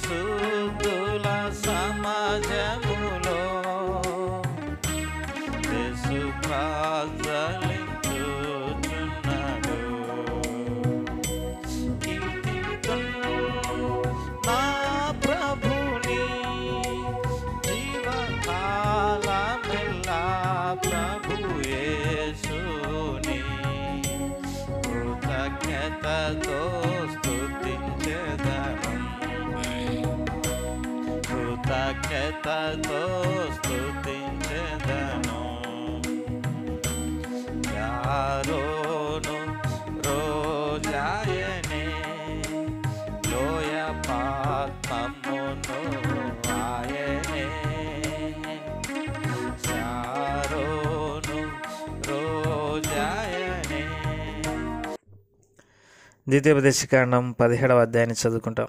పరిశుద్ధుల సమాజములో యేసు ప్రాజ్వలించుచున్నాడు. నా ప్రభుని జీవకాలమెల్లా ప్రభు యేసుని కృతజ్ఞతతో స్తుతించెదను, కృతజ్ఞతతో స్తుతించెదను. యారోను రోజాయనే లోయ పాత్మమును ఆయనే, యారోను రోజాయనే. ద్వితీయోపదేశకాండం 17వ అధ్యాయాన్ని చదువుకుంటాం.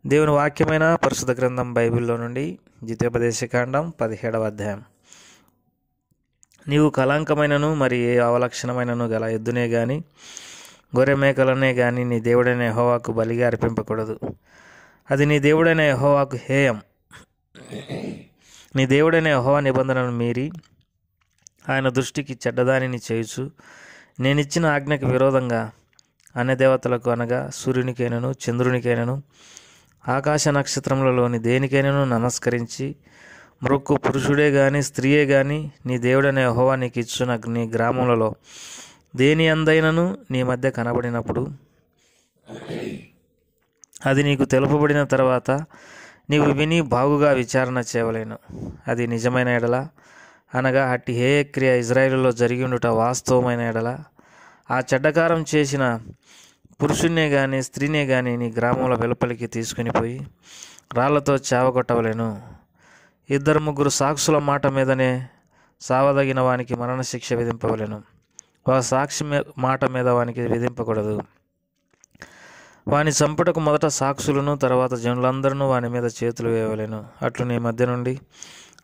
దేవుని వాక్యమైన పరిశుద్ధ గ్రంథం బైబిల్లో నుండి ద్వితీయోపదేశకాండం 17వ అధ్యాయం. నీవు కళంకమైనను మరి ఏ అవలక్షణమైనను గల ఎద్దునే గాని గొర్రె మేకలనే గాని నీ దేవుడైన యెహోవాకు బలిగా అర్పింపకూడదు. అది నీ దేవుడైన యెహోవాకు హేయం. నీ దేవుడైన యెహోవా నిబంధనను మీరి ఆయన దృష్టికి చెడ్డదానిని చేయుచు నేనిచ్చిన ఆజ్ఞకు విరోధంగా అన్య దేవతలకు అనగా సూర్యునికైనను చంద్రునికైనను ఆకాశ నక్షత్రములలోని దేనికైనను నమస్కరించి మరొక్క పురుషుడే గాని స్త్రీయే గాని నీ దేవుడైన యెహోవా నీకు ఇచ్చిన నీ గ్రామములలో దేని అందైనను నీ మధ్య కనబడినప్పుడు అది నీకు తెలుపబడిన తర్వాత నీవు విని బాగుగా విచారణ చేయవలేను. అది నిజమైన ఎడల అనగా అట్టి హేయక్రియ ఇజ్రాయేలులో జరిగి ఉండుట వాస్తవమైన ఎడల ఆ చెడ్డకారం చేసిన పురుషున్నే గాని స్త్రీనే గాని నీ గ్రామంలో వెలుపలికి తీసుకుని పోయి రాళ్లతో చావగొట్టవలేను. 2-3 సాక్షుల మాట మీదనే సావదగిన వానికి మరణశిక్ష విధింపవలెను. ఒక సాక్షి మాట మీద వానికి విధింపకూడదు. వాని చంపుటకు మొదట సాక్షులను తర్వాత జనులందరూ వాని మీద చేతులు వేయవలెను. అట్లు నీ మధ్య నుండి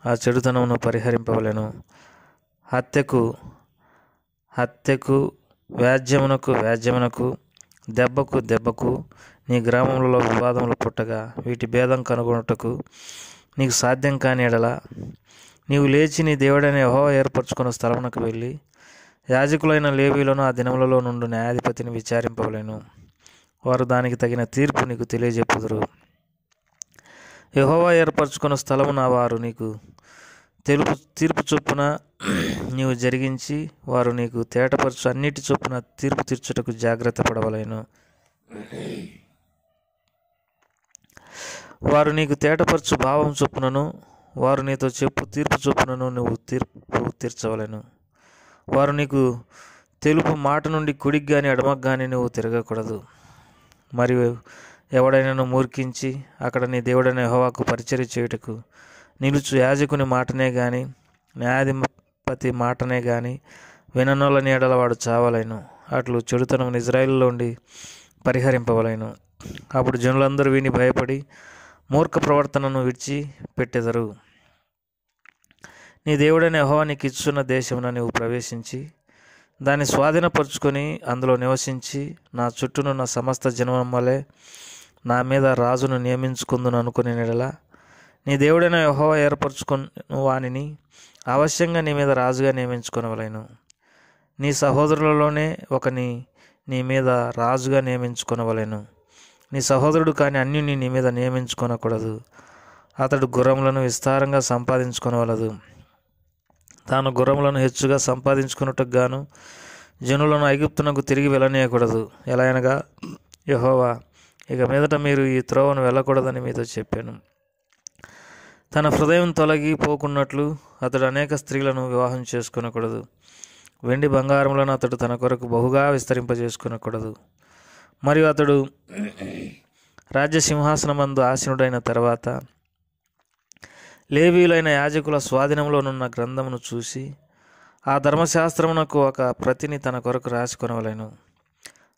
ఆ చెడుతనమును పరిహరింపవలెను. హత్యకు వ్యాజ్యమునకు దెబ్బకు నీ గ్రామంలో వివాదములు పుట్టగా వీటి భేదం కనుగొనుటకు నీకు సాధ్యం కాని ఎడల నీవు లేచి నీ దేవుడైన యెహోవా ఏర్పరచుకున్న స్థలమునకు వెళ్ళి యాజకులైన లేవీలను ఆ దినములలో నుండి న్యాయాధిపతిని విచారింపవలెను. వారు దానికి తగిన తీర్పు నీకు తెలియజెప్పుదురు. యెహోవా ఏర్పరచుకున్న స్థలమున వారు నీకు తీర్పు చొప్పున నీవు జరిగించి వారు నీకు తేటపరచు అన్నిటి చొప్పున తీర్పు తీర్చుటకు జాగ్రత్త పడవలెను. వారు నీకు తేటపరచు భావం చొప్పునను వారు నీతో చెప్పు తీర్పు చొప్పునను నువ్వు తీర్పు తీర్చవలెను. వారు నీకు తెలుపు మాట నుండి కుడికి కానీ ఎడమకు కానీ నువ్వు తిరగకూడదు. మరియు ఎవడైనాను మూర్ఖించి అక్కడ నీ దేవుడైన యెహోవాకు పరిచర్య చేయుటకు నిలుచు యాజకుని మాటనే గాని న్యాయాధిపతి మాటనే గాని విననోలని ఎడల వాడు చావలేను. అట్లు చెడుతనం ఇజ్రాయేలులో ఉండి పరిహరింపవలేను. అప్పుడు జనులందరూ విని భయపడి మూర్ఖ ప్రవర్తనను విడిచి పెట్టెదరు. నీ దేవుడైన యెహోవా నీకు ఇచ్చున్న దేశమున నీవు ప్రవేశించి దాన్ని స్వాధీనపరుచుకొని అందులో నివసించి నా చుట్టూనున్న సమస్త జనం వలె నా మీద రాజును నియమించుకుందును అనుకునే ఎడల నీ దేవుడైన యెహోవా ఏర్పరచుకున్న వానిని అవశ్యంగా నీ మీద రాజుగా నియమించుకొనవలెను. నీ సహోదరులలోనే ఒకని నీ మీద రాజుగా నియమించుకొనవలెను. నీ సహోదరుడు కాని అన్యుని నీ మీద నియమించుకొనకూడదు. అతడు గుర్రములను విస్తారంగా సంపాదించుకొనవలదు. తాను గుర్రములను హెచ్చుగా సంపాదించుకున్నట్టుకు గాను జనులను ఐగుప్తునకు తిరిగి వెళ్ళనీయకూడదు. ఎలా అనగా యెహోవా ఇక మీదట మీరు ఈ త్రోవను వెళ్ళకూడదని మీతో చెప్పాను. తన హృదయం తొలగిపోకున్నట్లు అతడు అనేక స్త్రీలను వివాహం చేసుకొనకూడదు. వెండి బంగారములను అతడు తన కొరకు బహుగా విస్తరింపజేసుకొనకూడదు. మరియు అతడు రాజ్య సింహాసనమందు ఆసీనుడైన తర్వాత లేవీయులైన యాజకుల స్వాధీనంలోనున్న గ్రంథమును చూసి ఆ ధర్మశాస్త్రమునకు ఒక ప్రతిని తన కొరకు రాసుకొనవలెను.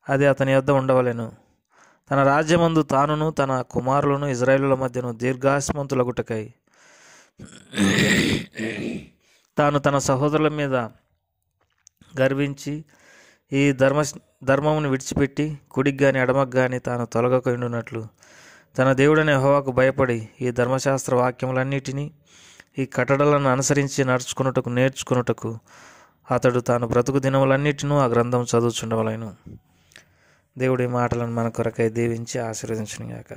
అది అతని యొద్ద ఉండవలెను. తన రాజ్యమందు తానును తన కుమారులను ఇజ్రాయేలుల మధ్యను దీర్ఘాస్మంతులగుటకై తాను తన సహోదరుల మీద గర్వించి ఈ ధర్మమును విడిచిపెట్టి కుడికి గాని ఎడమకు గాని తాను తొలగకుండునట్లు తన దేవుడైన యెహోవాకు భయపడి ఈ ధర్మశాస్త్ర వాక్యములన్నిటినీ ఈ కట్టడలను అనుసరించి నేర్చుకొనుటకు అతడు తాను బ్రతుకు దినములన్నిటినూ ఆ గ్రంథం చదువుచుండవలెను. దేవుడి మాటలను మన కొరకై దీవించి ఆశీర్వదించునుగాక.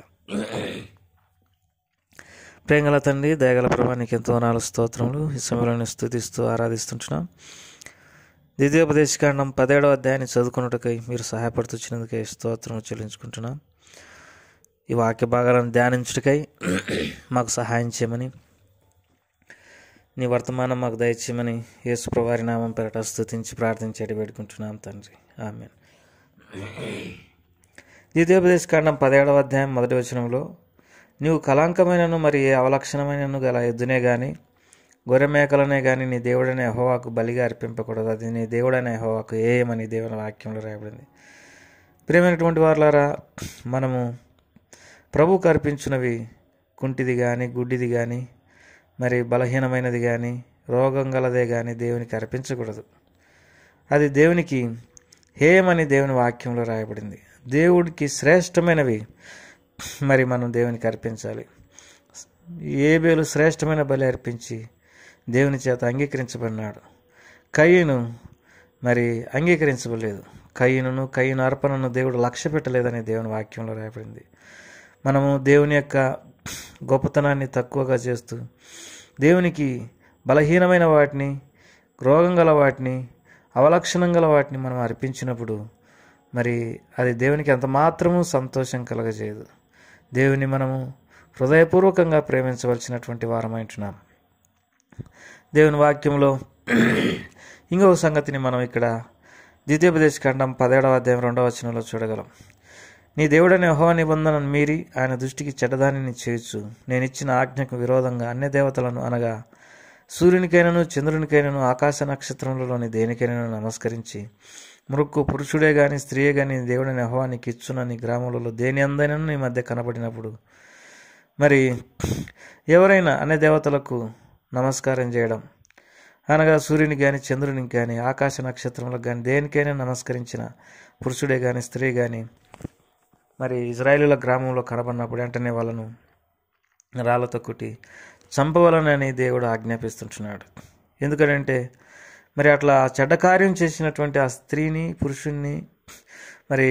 ప్రేంగల తండ్రి, దయగల ప్రభా, నీకు ఎంతో నాలుగు స్తోత్రములు. ఈ సమయంలో స్తుతిస్తూ ఆరాధిస్తుంటున్నాం. ద్వితీయోపదేశకాండం 17వ అధ్యాయాన్ని చదువుకున్నట్టుకై మీరు సహాయపడుతున్నందుకై స్తోత్రము చెల్లించుకుంటున్నాం. ఈ వాక్య భాగాలను ధ్యానించుటకై మాకు సహాయం చేయమని, నీ వర్తమానం మాకు దయచేయమని యేసు ప్రభువారి నామం పేరట స్తుతించి ప్రార్థించేటి వేడుకుంటున్నాం తండ్రి. ఆమేన్. ద్వితీయోపదేశకాండం 17వ అధ్యాయం 1వ వచనంలో, నీవు కళంకమైనను మరి ఏ అవలక్షణమైనను గల ఎద్దునే గాని గొర్రె మేకలనే గాని నీ దేవుడైన యెహోవాకు బలిగా అర్పింపకూడదు. అది నీ దేవుడైన యెహోవాకు ఏమని దేవుని వాక్యంలో రాయబడింది. ప్రియమైనటువంటి వారులారా, మనము ప్రభువుకు అర్పించినవి కుంటిది కానీ, గుడ్డిది కానీ, మరి బలహీనమైనది కానీ, రోగం గలదే కానీ దేవునికి అర్పించకూడదు. అది దేవునికి హేయమని దేవుని వాక్యంలో రాయబడింది. దేవుడికి శ్రేష్టమైనవి మరి మనం దేవునికి అర్పించాలి. ఏబేలు శ్రేష్టమైన బలి అర్పించి దేవుని చేత అంగీకరించబడినాడు. కయీను మరి అంగీకరించబడలేదు. కయీను అర్పణను దేవుడు లక్ష్య పెట్టలేదని దేవుని వాక్యంలో రాయబడింది. మనము దేవుని యొక్క గొప్పతనాన్ని తక్కువగా చేస్తూ దేవునికి బలహీనమైన వాటిని, రోగం గల వాటిని, అవలక్షణం గల వాటిని మనం అర్పించినప్పుడు మరి అది దేవునికి ఎంత మాత్రమూ సంతోషం కలగజేయదు. దేవుని మనము హృదయపూర్వకంగా ప్రేమించవలసినటువంటి వారమైంటున్నాం. దేవుని వాక్యంలో ఇంకొక సంగతిని మనం ఇక్కడ ద్వితీయోపదేశకాండం 17వ అధ్యాయం 2వ వచనంలో చూడగలం. నీ దేవుడైన యెహోవా నిబంధనను మీరి ఆయన దృష్టికి చెడ్డదానిని చేయొచ్చు. నేను ఇచ్చిన ఆజ్ఞకు విరోధంగా అన్య దేవతలను అనగా సూర్యునికైనను చంద్రునికైనను ఆకాశ నక్షత్రములలోని దేనికైనను నమస్కరించి మృక్కు పురుషుడే గాని స్త్రీయే గాని దేవుడైన యెహోవా నీకు ఇచ్చునని గ్రామంలో దేని అందైనను నీ మధ్య కనబడినప్పుడు మరి ఎవరైనా అన్య దేవతలకు నమస్కారం చేయడం అనగా సూర్యునికి కానీ చంద్రునికి కానీ ఆకాశ నక్షత్రములకు కానీ దేనికైనా నమస్కరించిన పురుషుడే కానీ స్త్రీ కానీ మరి ఇజ్రాయేలుల గ్రామంలో కనబడినప్పుడు వెంటనే వాళ్ళను రాళ్ళతో కొట్టి చంపవలనని దేవుడు ఆజ్ఞాపిస్తుంటున్నాడు. ఎందుకంటే మరి అట్లా చెడ్డ కార్యం చేసినటువంటి ఆ స్త్రీని, పురుషుణ్ణి మరి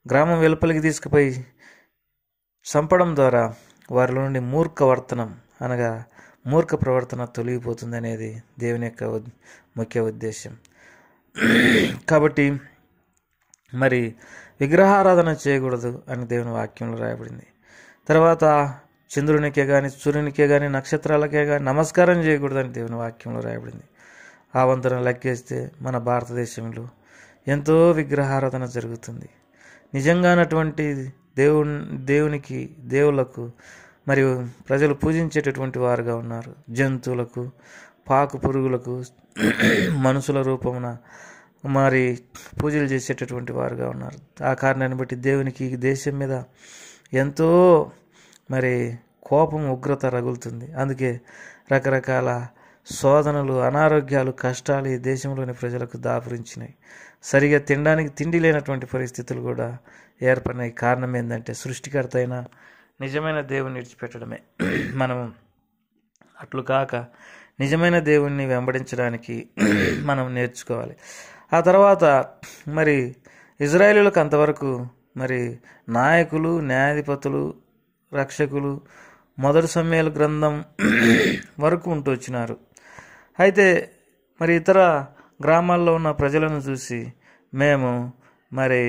గ్రామం వెలుపలికి తీసుకుపోయి చంపడం ద్వారా వారిలో నుండి మూర్ఖవర్తనం అనగా మూర్ఖ ప్రవర్తన తొలగిపోతుంది అనేది దేవుని యొక్క ముఖ్య ఉద్దేశం. కాబట్టి మరి విగ్రహారాధన చేయకూడదు అని దేవుని వాక్యంలో రాయబడింది. తర్వాత చంద్రునికే కానీ సూర్యునికే కానీ నక్షత్రాలకే కానీ నమస్కారం చేయకూడదని దేవుని వాక్యంలో రాయబడింది. ఆ వంతున లెక్కేస్తే మన భారతదేశంలో ఎంతో విగ్రహారాధన జరుగుతుంది. నిజంగానటువంటి దేవునికి దేవులకు మరియు ప్రజలు పూజించేటటువంటి వారుగా ఉన్నారు. జంతువులకు, పాకు పురుగులకు, మనుషుల రూపమున మరి పూజలు చేసేటటువంటి వారుగా ఉన్నారు. ఆ కారణాన్ని బట్టి దేవునికి ఈ దేశం మీద ఎంతో మరి కోపం, ఉగ్రత రగులుతుంది. అందుకే రకరకాల శోధనలు, అనారోగ్యాలు, కష్టాలు ఈ దేశంలోని ప్రజలకు దాపురించినాయి. సరిగా తినడానికి తిండి లేనటువంటి పరిస్థితులు కూడా ఏర్పడినాయి. కారణం ఏంటంటే సృష్టికర్త అయిన నిజమైన దేవుణ్ణి విడిచిపెట్టడమే. మనం అట్లు కాక నిజమైన దేవుణ్ణి వెంబడించడానికి మనం నేర్చుకోవాలి. ఆ తర్వాత మరి ఇజ్రాయేలులకు అంతవరకు మరి నాయకులు, న్యాయాధిపతులు, రక్షకులు మొదటి సమూయేలు గ్రంథం వరకు ఉంటూ వచ్చినారు. అయితే మరి ఇతర గ్రామాల్లో ఉన్న ప్రజలను చూసి మేము మరి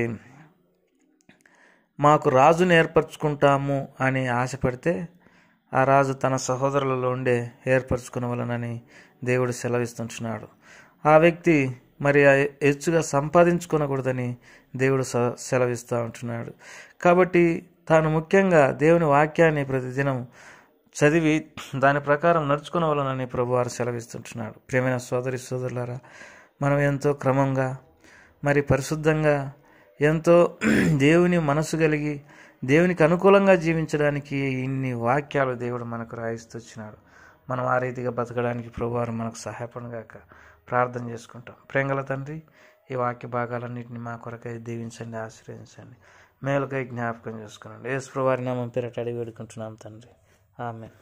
మాకు రాజుని ఏర్పరచుకుంటాము అని ఆశపడితే ఆ రాజు తన సహోదరులలో ఉండే ఏర్పరచుకునవలనని దేవుడు సెలవిస్తుంటున్నాడు. ఆ వ్యక్తి మరి హెచ్చుగా సంపాదించుకోనకూడదని దేవుడు సెలవిస్తూ ఉంటున్నాడు. కాబట్టి తాను ముఖ్యంగా దేవుని వాక్యాన్ని ప్రతిదినం చదివి దాని ప్రకారం నడుచుకోవాలని ప్రభువారు సెలవిస్తుంటున్నాడు. ప్రియమైన సోదరులారా, మనం ఎంతో క్రమంగా మరి పరిశుద్ధంగా ఎంతో దేవుని మనసు కలిగి దేవునికి అనుకూలంగా జీవించడానికి ఇన్ని వాక్యాలు దేవుడు మనకు రాయిస్తున్నాడు. మనం ఆ రీతిగా బతకడానికి ప్రభువారు మనకు సహాయపడగాక ప్రార్థన చేసుకుంటాం. ప్రేంగల తండ్రి, ఈ వాక్య భాగాలన్నింటినీ మా కొరకై దీవించండి, ఆశ్రయించండి, మేలుకై జ్ఞాపకం చేసుకునండి. యేసు ప్రభువారి నామం పేరట అడిగి వేడుకుంటున్నాం తండ్రి. ఆమేన్.